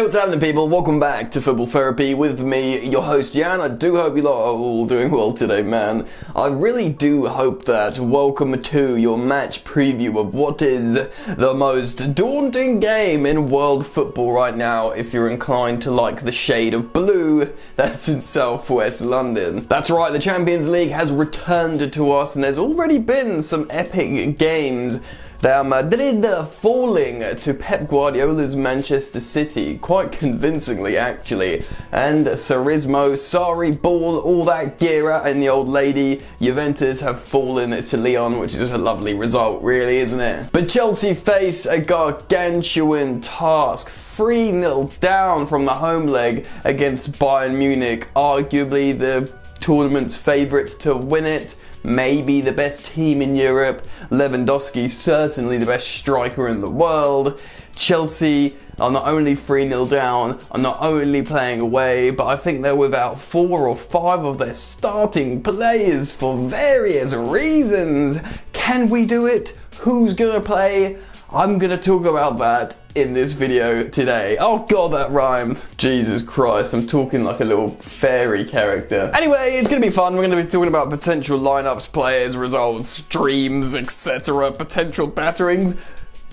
Hey, what's happening, people? Welcome back to Football Therapy with me, your host Jan. I do hope you lot are all doing well today, man. I really do hope that. Welcome to your match preview of what is the most daunting game in world football right now, if you're inclined to like the shade of blue that's in southwest London. That's right, the Champions League has returned to us, and there's already been some epic games. Real Madrid falling to Pep Guardiola's Manchester City, quite convincingly actually, and Sarismo, Sarri, Ball, all that Gira and the old lady, Juventus have fallen to Lyon, which is a lovely result really, isn't it? But Chelsea face a gargantuan task, 3-0 down from the home leg against Bayern Munich, arguably the tournament's favourite to win it. Maybe the best team in Europe. Lewandowski certainly the best striker in the world. Chelsea are not only 3-0 down, are not only playing away, but I think they're without 4 or 5 of their starting players for various reasons. Can we do it? Who's gonna play? I'm gonna talk about that in this video today. Oh god, that rhymed. Jesus Christ, I'm talking like a little fairy character. Anyway, it's gonna be fun. We're gonna be talking about potential lineups, players, results, dreams, etc., potential batterings.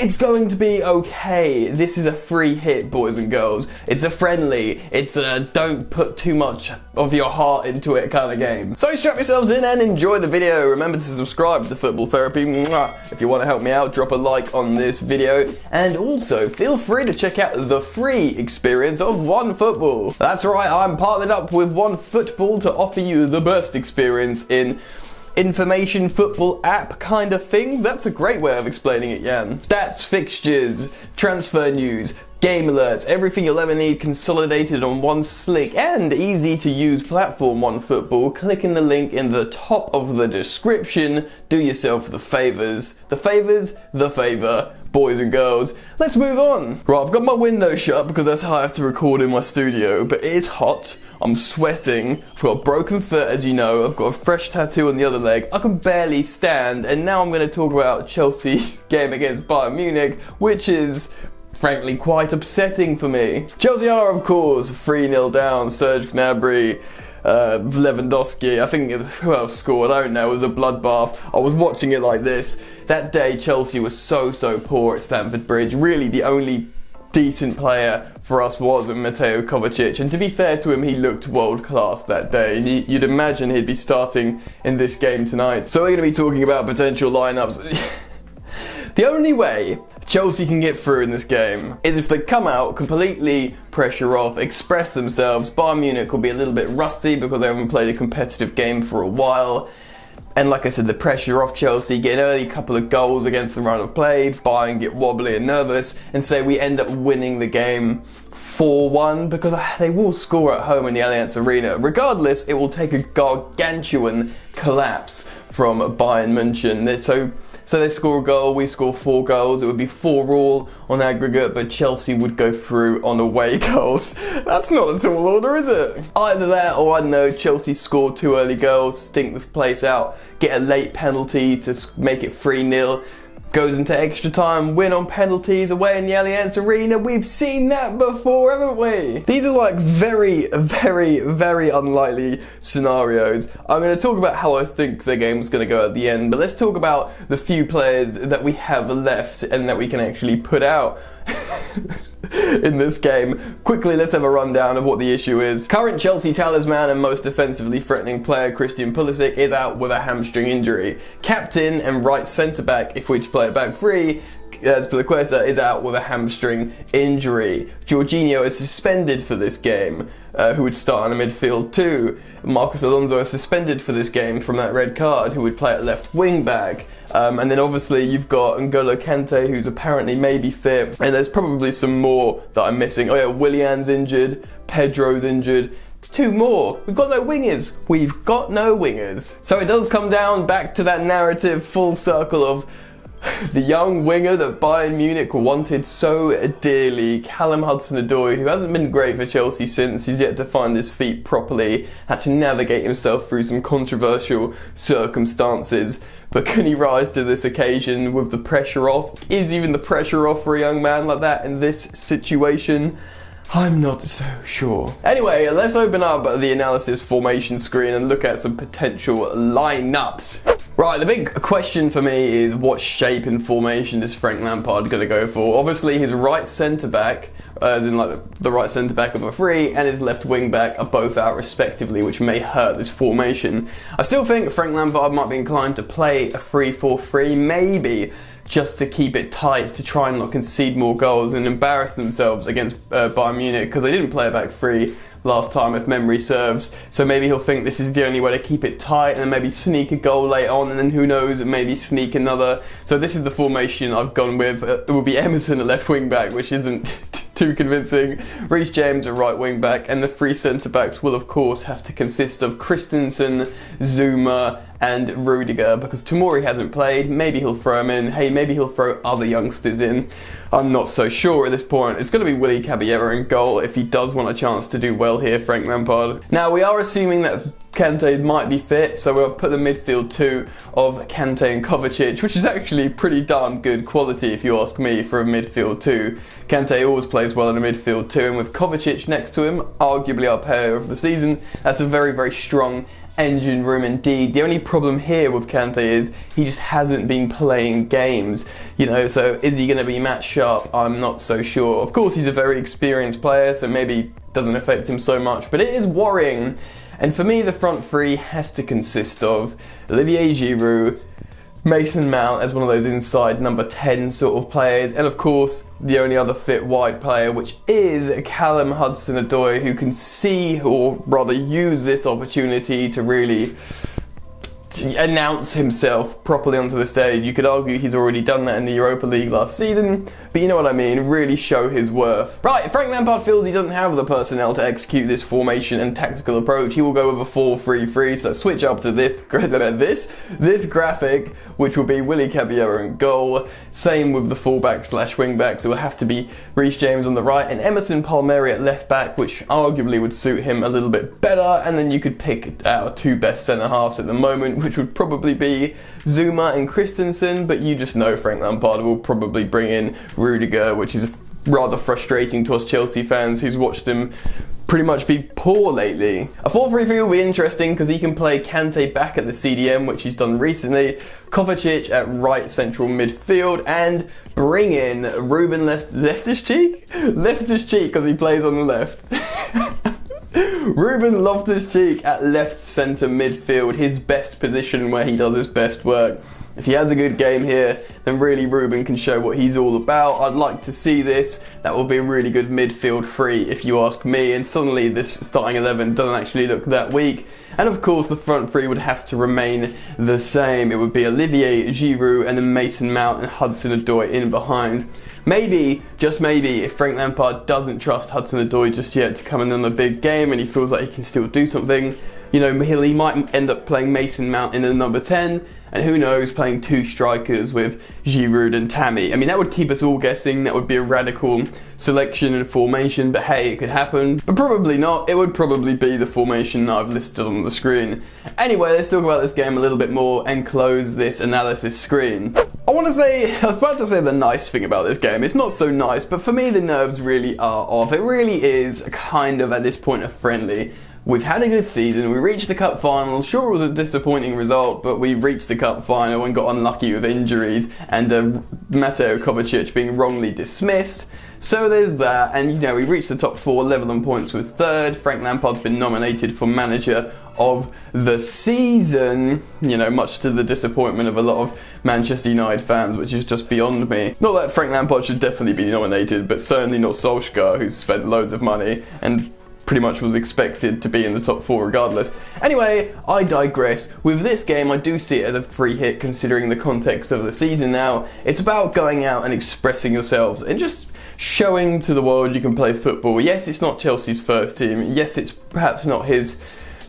It's going to be okay. This is a free hit, boys and girls. It's a friendly, it's a don't put too much of your heart into it kind of game. So strap yourselves in and enjoy the video. Remember to subscribe to Football Therapy. If you want to help me out, drop a like on this video. And also, feel free to check out the free experience of OneFootball. That's right, I'm partnered up with OneFootball to offer you the best experience in information football app kind of things. That's a great way of explaining it, Jan. Stats, fixtures, transfer news, game alerts, everything you'll ever need consolidated on one slick and easy to use platform, OneFootball. Click in the link in the top of the description. Do yourself the favors. The favor. Boys and girls, let's move on. Right, I've got my window shut because that's how I have to record in my studio, but it is hot. I'm sweating, I've got a broken foot as you know, I've got a fresh tattoo on the other leg, I can barely stand, and now I'm going to talk about Chelsea's game against Bayern Munich, which is frankly quite upsetting for me. Chelsea are of course 3-0 down, Serge Gnabry, Lewandowski, I think who else scored, I don't know, it was a bloodbath. I was watching it like this. That day Chelsea was so poor at Stamford Bridge, really the only decent player for us was Mateo Kovacic, and to be fair to him, he looked world class that day, and you'd imagine he'd be starting in this game tonight. So we're going to be talking about potential lineups. The only way Chelsea can get through in this game is if they come out completely pressure off, express themselves. Bayern Munich will be a little bit rusty because they haven't played a competitive game for a while. And like I said, the pressure off Chelsea, get an early couple of goals against the run of play, Bayern get wobbly and nervous, and say we end up winning the game 4-1 because they will score at home in the Allianz Arena. Regardless, it will take a gargantuan collapse from Bayern Munich. So they score a goal, we score 4 goals, it would be 4 all on aggregate, but Chelsea would go through on away goals. That's not a tall order, is it? Either that, or I don't know, Chelsea score 2 early goals, stink the place out, get a late penalty to make it 3-0, goes into extra time, win on penalties away in the Allianz Arena. We've seen that before, haven't we? These are like very unlikely scenarios. I'm going to talk about how I think the game's going to go at the end, but let's talk about the few players that we have left and that we can actually put out in this game. Quickly, let's have a rundown of what the issue is. Current Chelsea talisman and most defensively threatening player Christian Pulisic is out with a hamstring injury. Captain and right centre-back, if we play it back free, Azpilicueta is out with a hamstring injury. Jorginho is suspended for this game, who would start in the midfield too. Marcos Alonso is suspended for this game from that red card, who would play at left wing back. And then obviously you've got N'Golo Kante, who's apparently maybe fit, and there's probably some more that I'm missing. Oh yeah, Willian's injured, Pedro's injured. 2 more. We've got no wingers. We've got no wingers. So it does come down back to that narrative full circle of the young winger that Bayern Munich wanted so dearly, Callum Hudson-Odoi, who hasn't been great for Chelsea since. He's yet to find his feet properly, had to navigate himself through some controversial circumstances. But can he rise to this occasion with the pressure off? Is even the pressure off for a young man like that in this situation? I'm not so sure. Anyway, let's open up the analysis formation screen and look at some potential lineups. Right, the big question for me is what shape in formation is Frank Lampard going to go for? Obviously, his right centre-back, as in like the right centre-back of a three, and his left wing-back are both out respectively, which may hurt this formation. I still think Frank Lampard might be inclined to play a 3-4-3, maybe just to keep it tight, to try and not concede more goals and embarrass themselves against Bayern Munich, because they didn't play a back three last time, if memory serves. So maybe he'll think this is the only way to keep it tight, and then maybe sneak a goal late on, and then who knows, maybe sneak another. So this is the formation I've gone with. It will be Emerson at left wing back, which isn't too convincing. Reece James at right wing back, and the three centre backs will of course have to consist of Christensen, Zouma and Rudiger, because Tomori hasn't played. Maybe he'll throw him in. Hey, maybe he'll throw other youngsters in. I'm not so sure at this point. It's going to be Willy Caballero in goal if he does want a chance to do well here, Frank Lampard. Now, we are assuming that Kanté might be fit, so we'll put the midfield two of Kanté and Kovacic, which is actually pretty darn good quality if you ask me for a midfield two. Kanté always plays well in a midfield two, and with Kovacic next to him, arguably our player of the season, that's a very, very strong engine room indeed. The only problem here with Kanté is he just hasn't been playing games, you know, so is he going to be match sharp? I'm not so sure. Of course, he's a very experienced player, so maybe it doesn't affect him so much, but it is worrying. And for me, the front three has to consist of Olivier Giroud, Mason Mount as one of those inside number 10 sort of players, and of course the only other fit wide player, which is Callum Hudson-Odoi, who can see, or rather use this opportunity to really announce himself properly onto the stage. You could argue he's already done that in the Europa League last season, but you know what I mean, really show his worth. Right, Frank Lampard feels he doesn't have the personnel to execute this formation and tactical approach. He will go with a 4-3-3, so switch up to this graphic, which will be Willy Caballero in goal. Same with the fullback slash wingback, so it will have to be Reece James on the right and Emerson Palmieri at left back, which arguably would suit him a little bit better, and then you could pick our two best centre halves at the moment, which would probably be Zouma and Christensen, but you just know Frank Lampard will probably bring in Rudiger, which is rather frustrating to us Chelsea fans who's watched him pretty much be poor lately. A 4-3-3 will be interesting because he can play Kanté back at the CDM, which he's done recently, Kovacic at right central midfield, and bring in Ruben Loftus Cheek because he plays on the left. Ruben Loftus-Cheek at left centre midfield, his best position where he does his best work. If he has a good game here, then really Ruben can show what he's all about. I'd like to see this. That will be a really good midfield three if you ask me, and suddenly this starting 11 doesn't actually look that weak. And of course the front three would have to remain the same. It would be Olivier Giroud and then Mason Mount and Hudson-Odoi in behind. Maybe, just maybe, if Frank Lampard doesn't trust Hudson-Odoi just yet to come in on a big game and he feels like he can still do something, you know, he might end up playing Mason Mount in the number 10, and who knows, playing two strikers with Giroud and Tammy. I mean, that would keep us all guessing. That would be a radical selection and formation, but hey, it could happen. But probably not. It would probably be the formation that I've listed on the screen. Anyway, let's talk about this game a little bit more and close this analysis screen. I was about to say the nice thing about this game. It's not so nice, but for me the nerves really are off. It really is kind of, at this point, a friendly. We've had a good season, we reached the cup final. Sure, it was a disappointing result, but we reached the cup final and got unlucky with injuries and Mateo Kovacic being wrongly dismissed. So there's that, and you know, we reached the top 4, level on points with third. Frank Lampard's been nominated for manager of the season, you know, much to the disappointment of a lot of Manchester United fans, which is just beyond me. Not that Frank Lampard should definitely be nominated, but certainly not Solskjaer, who's spent loads of money and pretty much was expected to be in the top 4 regardless. Anyway, I digress. With this game, I do see it as a free hit considering the context of the season now. It's about going out and expressing yourselves and just showing to the world you can play football. Yes, it's not Chelsea's first team. Yes, it's perhaps not his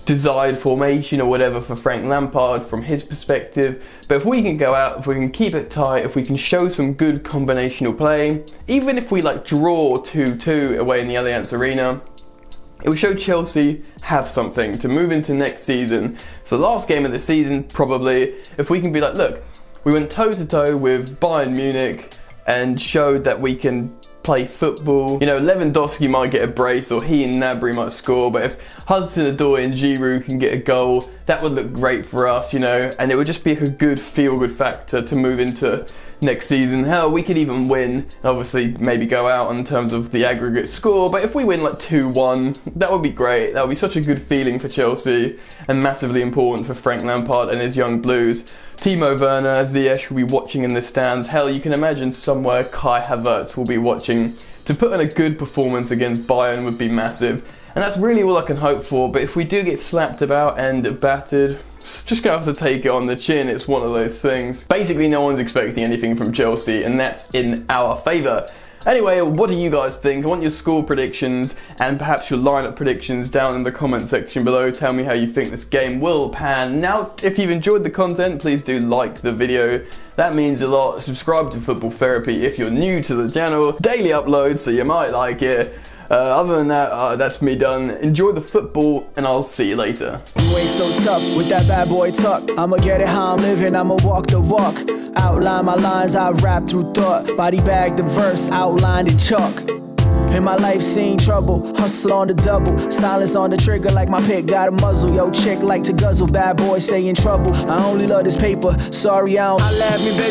desired formation or whatever for Frank Lampard from his perspective, but if we can go out, if we can keep it tight, if we can show some good combinational play, even if we like draw 2-2 away in the Allianz Arena, it will show Chelsea have something to move into next season. So the last game of the season, probably, if we can be like, look, we went toe-to-toe with Bayern Munich and showed that we can play football. You know, Lewandowski might get a brace, or he and Gnabry might score, but if Hudson-Odoi and Giroud can get a goal, that would look great for us, you know, and it would just be a good feel-good factor to move into next season. Hell, we could even win, obviously maybe go out in terms of the aggregate score, but if we win like 2-1, that would be great. That would be such a good feeling for Chelsea, and massively important for Frank Lampard and his young Blues. Timo Werner, Ziyech will be watching in the stands. Hell, you can imagine somewhere Kai Havertz will be watching. To put in a good performance against Bayern would be massive, and that's really all I can hope for. But if we do get slapped about and battered, just gonna have to take it on the chin. It's one of those things. Basically, no one's expecting anything from Chelsea, and that's in our favour. Anyway, what do you guys think? I want your score predictions and perhaps your lineup predictions down in the comment section below. Tell me how you think this game will pan. Now, if you've enjoyed the content, please do like the video. That means a lot. Subscribe to Football Therapy if you're new to the channel. Daily uploads, so you might like it. Other than that, that's me done. Enjoy the football, and I'll see you later. You ain't so tough with that bad boy tuck. I'ma get it how I'm living, I'ma walk the walk. Outline my lines, I rap through thought. Body bag the verse, outlined in chalk. In my life seen trouble, hustle on the double. Silence on the trigger like my pick got a muzzle. Yo chick like to guzzle, bad boy stay in trouble. I only love this paper, sorry I don't. I laugh me baby.